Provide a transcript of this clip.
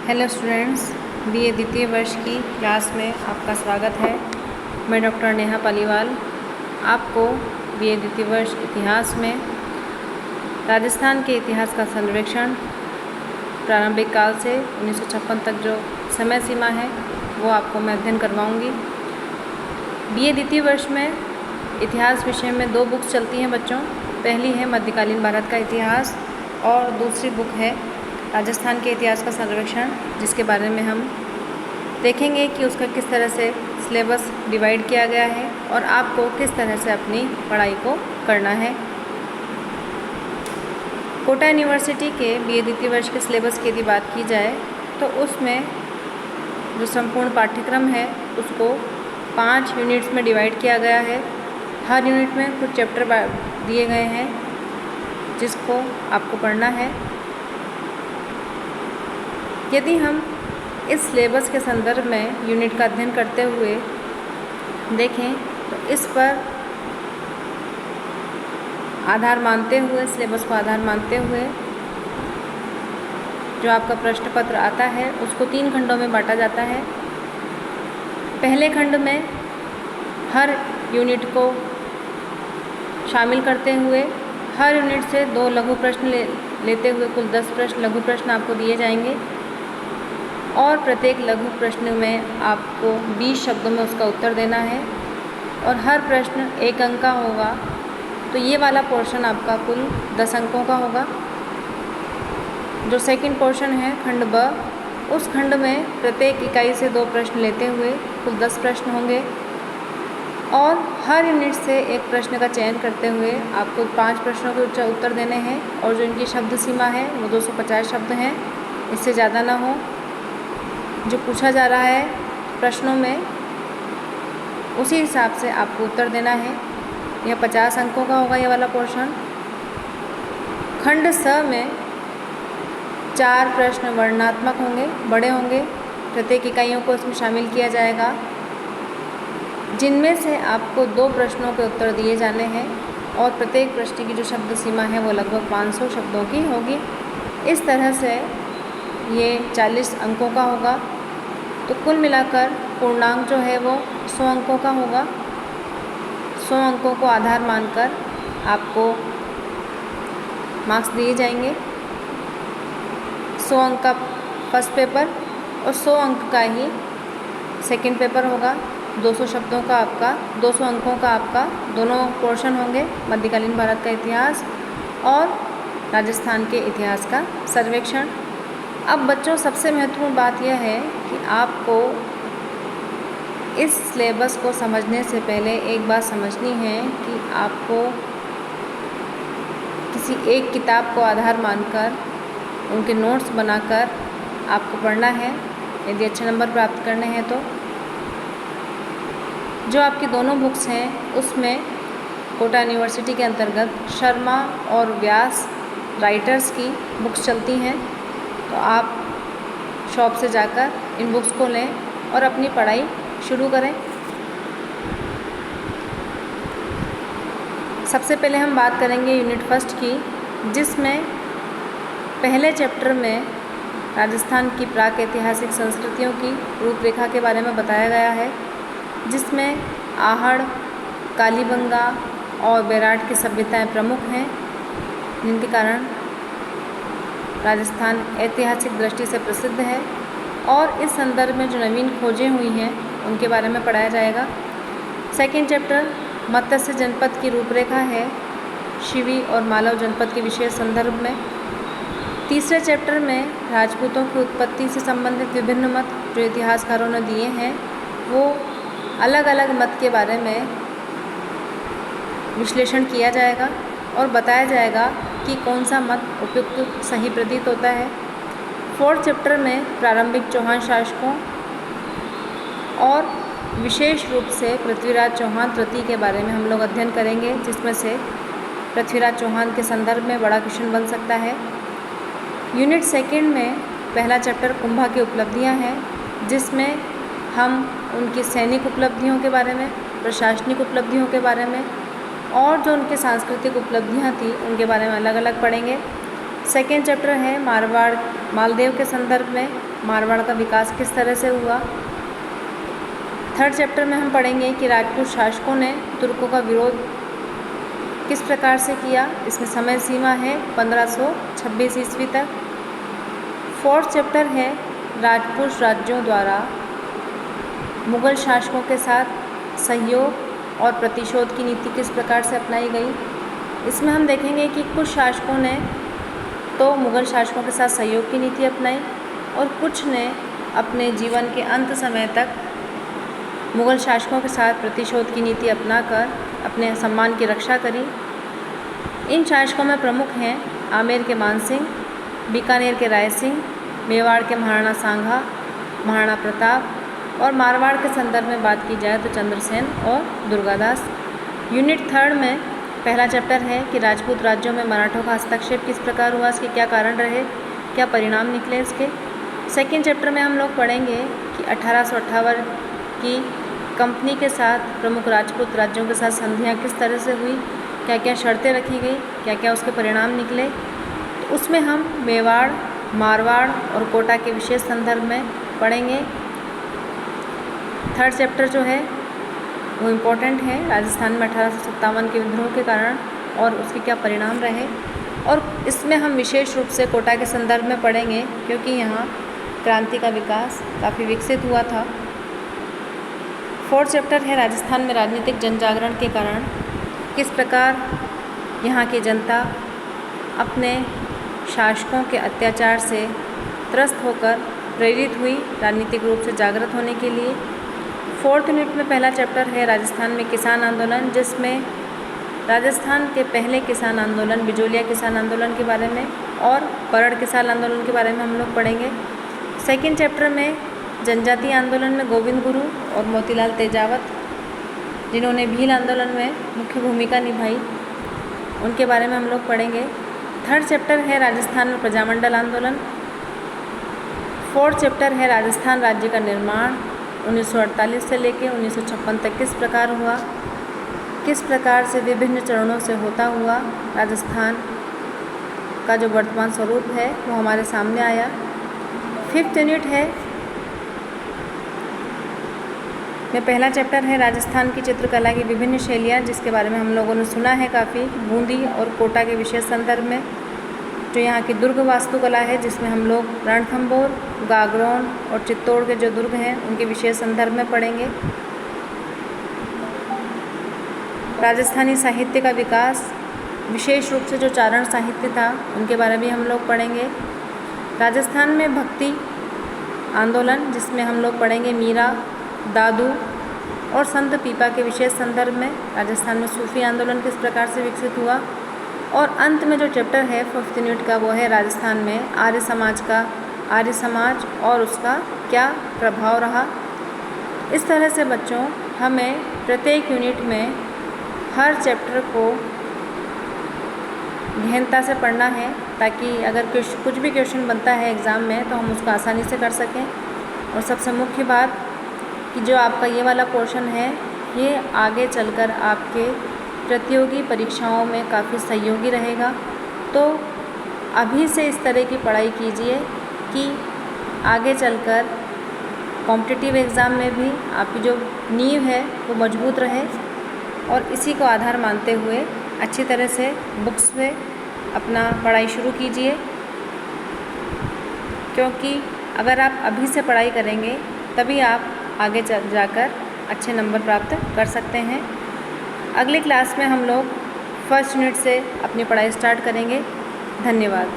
Hello students, BA द्वितीय वर्ष की क्लास में आपका स्वागत है। मैं डॉक्टर नेहा पालीवाल आपको बीए द्वितीय वर्ष इतिहास में राजस्थान के इतिहास का सर्वेक्षण प्रारंभिक काल से 1956 तक जो समय सीमा है वो आपको मैं अध्ययन करवाऊँगी। बीए द्वितीय वर्ष में इतिहास विषय में 2 बुक्स चलती हैं बच्चों। पहली है मध्यकालीन भारत का इतिहास और दूसरी बुक है राजस्थान के इतिहास का सर्वेक्षण, जिसके बारे में हम देखेंगे कि उसका किस तरह से सिलेबस डिवाइड किया गया है और आपको किस तरह से अपनी पढ़ाई को करना है। कोटा यूनिवर्सिटी के बीए द्वितीय वर्ष के सिलेबस की यदि बात की जाए तो उसमें जो संपूर्ण पाठ्यक्रम है उसको 5 यूनिट्स में डिवाइड किया गया है। हर यूनिट में कुछ चैप्टर दिए गए हैं जिसको आपको पढ़ना है। यदि हम इस सिलेबस के संदर्भ में यूनिट का अध्ययन करते हुए देखें तो इस पर आधार मानते हुए, सिलेबस को आधार मानते हुए जो आपका प्रश्न पत्र आता है उसको 3 खंडों में बांटा जाता है। पहले खंड में हर यूनिट को शामिल करते हुए हर यूनिट से 2 लघु प्रश्न लेते हुए कुल 10 प्रश्न लघु प्रश्न आपको दिए जाएंगे और प्रत्येक लघु प्रश्न में आपको 20 शब्दों में उसका उत्तर देना है और हर प्रश्न 1 अंक का होगा। तो ये वाला पोर्शन आपका कुल 10 अंकों का होगा। जो सेकंड पोर्शन है खंड ब, उस खंड में प्रत्येक इकाई से 2 प्रश्न लेते हुए कुल 10 प्रश्न होंगे और हर यूनिट से एक प्रश्न का चयन करते हुए आपको 5 प्रश्नों के उत्तर देने हैं और जो इनकी शब्द सीमा है वो 250 शब्द हैं, इससे ज़्यादा ना हो। जो पूछा जा रहा है प्रश्नों में उसी हिसाब से आपको उत्तर देना है। यह 50 अंकों का होगा ये वाला पोर्शन। खंड स में 4 प्रश्न वर्णनात्मक होंगे, बड़े होंगे, प्रत्येक इकाइयों को इसमें शामिल किया जाएगा, जिनमें से आपको 2 प्रश्नों के उत्तर दिए जाने हैं और प्रत्येक प्रश्न की जो शब्द सीमा है वो लगभग 500 शब्दों की होगी। इस तरह से ये 40 अंकों का होगा। तो कुल मिलाकर पूर्णांक जो है वो 100 अंकों का होगा। 100 अंकों को आधार मानकर आपको मार्क्स दिए जाएंगे। 100 अंक का फर्स्ट पेपर और 100 अंक का ही सेकंड पेपर होगा। 200 शब्दों का आपका 200 अंकों का आपका दोनों पोर्शन होंगे, मध्यकालीन भारत का इतिहास और राजस्थान के इतिहास का सर्वेक्षण। अब बच्चों सबसे महत्वपूर्ण बात यह है कि आपको इस सिलेबस को समझने से पहले एक बात समझनी है कि आपको किसी एक किताब को आधार मानकर उनके नोट्स बनाकर आपको पढ़ना है यदि अच्छे नंबर प्राप्त करने हैं तो। जो आपकी दोनों बुक्स हैं उसमें कोटा यूनिवर्सिटी के अंतर्गत शर्मा और व्यास राइटर्स की बुक्स चलती हैं, तो आप शॉप से जाकर इन बुक्स को लें और अपनी पढ़ाई शुरू करें। सबसे पहले हम बात करेंगे यूनिट फर्स्ट की, जिसमें पहले चैप्टर में राजस्थान की प्राक ऐतिहासिक संस्कृतियों की रूपरेखा के बारे में बताया गया है, जिसमें आहड़, कालीबंगा और बेराट की सभ्यताएं प्रमुख हैं, जिनके कारण राजस्थान ऐतिहासिक दृष्टि से प्रसिद्ध है और इस संदर्भ में जो नवीन खोजें हुई हैं उनके बारे में पढ़ाया जाएगा। सेकंड चैप्टर मत्स्य जनपद की रूपरेखा है, शिवी और मालव जनपद के विशेष संदर्भ में। तीसरे चैप्टर में राजपूतों की उत्पत्ति से संबंधित विभिन्न मत जो इतिहासकारों ने दिए हैं वो अलग अलग मत के बारे में विश्लेषण किया जाएगा और बताया जाएगा कि कौन सा मत उपयुक्त सही प्रतीत होता है। फोर्थ चैप्टर में प्रारंभिक चौहान शासकों और विशेष रूप से पृथ्वीराज चौहान तृतीय के बारे में हम लोग अध्ययन करेंगे, जिसमें से पृथ्वीराज चौहान के संदर्भ में बड़ा क्वेश्चन बन सकता है। यूनिट सेकंड में पहला चैप्टर कुंभा की उपलब्धियां हैं, जिसमें हम उनकी सैनिक उपलब्धियों के बारे में, प्रशासनिक उपलब्धियों के बारे में और जो उनके सांस्कृतिक उपलब्धियां थी उनके बारे में अलग अलग पढ़ेंगे। सेकेंड चैप्टर है मारवाड़, मालदेव के संदर्भ में मारवाड़ का विकास किस तरह से हुआ। थर्ड चैप्टर में हम पढ़ेंगे कि राजपूत शासकों ने तुर्कों का विरोध किस प्रकार से किया। इसमें समय सीमा है 1526 ईस्वी तक। फोर्थ चैप्टर है राजपूत राज्यों द्वारा मुग़ल शासकों के साथ सहयोग और प्रतिशोध की नीति किस प्रकार से अपनाई गई। इसमें हम देखेंगे कि कुछ शासकों ने तो मुग़ल शासकों के साथ सहयोग की नीति अपनाई और कुछ ने अपने जीवन के अंत समय तक मुग़ल शासकों के साथ प्रतिशोध की नीति अपनाकर अपने सम्मान की रक्षा करी। इन शासकों में प्रमुख हैं आमेर के मानसिंह, बीकानेर के राय सिंह, मेवाड़ के महाराणा सांगा, महाराणा प्रताप और मारवाड़ के संदर्भ में बात की जाए तो चंद्रसेन और दुर्गादास। यूनिट थर्ड में पहला चैप्टर है कि राजपूत राज्यों में मराठों का हस्तक्षेप किस प्रकार हुआ, इसके क्या कारण रहे, क्या परिणाम निकले इसके। सेकेंड चैप्टर में हम लोग पढ़ेंगे कि 1858 की कंपनी के साथ प्रमुख राजपूत राज्यों के साथ संधियाँ किस तरह से हुई, क्या क्या शर्तें रखी गई, क्या क्या उसके परिणाम निकले। तो उसमें हम मेवाड़, मारवाड़ और कोटा के विशेष संदर्भ में पढ़ेंगे। थर्ड चैप्टर जो है वो इम्पोर्टेंट है, राजस्थान में 1857 के विद्रोह के कारण और उसके क्या परिणाम रहे। और इसमें हम विशेष रूप से कोटा के संदर्भ में पढ़ेंगे क्योंकि यहाँ क्रांति का विकास काफ़ी विकसित हुआ था। फोर्थ चैप्टर है राजस्थान में राजनीतिक जनजागरण के कारण किस प्रकार यहाँ की जनता अपने शासकों के अत्याचार से त्रस्त होकर प्रेरित हुई राजनीतिक रूप से जागृत होने के लिए। फोर्थ यूनिट में पहला चैप्टर है राजस्थान में किसान आंदोलन, जिसमें राजस्थान के पहले किसान आंदोलन बिजोलिया किसान आंदोलन के बारे में और परड़ किसान आंदोलन के बारे में हम लोग पढ़ेंगे। सेकेंड चैप्टर में जनजातीय आंदोलन में गोविंद गुरु और मोतीलाल तेजावत, जिन्होंने भील आंदोलन में मुख्य भूमिका निभाई, उनके बारे में हम लोग पढ़ेंगे। थर्ड चैप्टर है राजस्थान में प्रजामंडल आंदोलन। फोर्थ चैप्टर है राजस्थान राज्य का निर्माण 1948 से लेकर 1956 तक किस प्रकार हुआ, किस प्रकार से विभिन्न चरणों से होता हुआ राजस्थान का जो वर्तमान स्वरूप है वो हमारे सामने आया। फिफ्थ यूनिट है में पहला चैप्टर है राजस्थान की चित्रकला की विभिन्न शैलियाँ, जिसके बारे में हम लोगों ने सुना है काफ़ी, बूंदी और कोटा के विशेष संदर्भ में। जो यहाँ की दुर्ग वास्तुकला है जिसमें हम लोग रणथंभौर, गागरोन और चित्तौड़ के जो दुर्ग हैं उनके विशेष संदर्भ में पढ़ेंगे। राजस्थानी साहित्य का विकास, विशेष रूप से जो चारण साहित्य था उनके बारे में हम लोग पढ़ेंगे। राजस्थान में भक्ति आंदोलन, जिसमें हम लोग पढ़ेंगे मीरा, दादू और संत पीपा के विशेष संदर्भ में। राजस्थान में सूफी आंदोलन किस प्रकार से विकसित हुआ। और अंत में जो चैप्टर है फिफ्थ यूनिट का वो है राजस्थान में आर्य समाज और उसका क्या प्रभाव रहा। इस तरह से बच्चों हमें प्रत्येक यूनिट में हर चैप्टर को गहनता से पढ़ना है ताकि अगर कुछ भी क्वेश्चन बनता है एग्ज़ाम में तो हम उसको आसानी से कर सकें। और सबसे मुख्य बात कि जो आपका ये वाला पोर्शन है ये आगे चलकर आपके प्रतियोगी परीक्षाओं में काफ़ी सहयोगी रहेगा। तो अभी से इस तरह की पढ़ाई कीजिए कि आगे चलकर कॉम्पिटिटिव एग्ज़ाम में भी आपकी जो नींव है वो मजबूत रहे। और इसी को आधार मानते हुए अच्छी तरह से बुक्स में अपना पढ़ाई शुरू कीजिए, क्योंकि अगर आप अभी से पढ़ाई करेंगे तभी आप आगे जाकर अच्छे नंबर प्राप्त कर सकते हैं। अगली क्लास में हम लोग फर्स्ट यूनिट से अपनी पढ़ाई स्टार्ट करेंगे। धन्यवाद।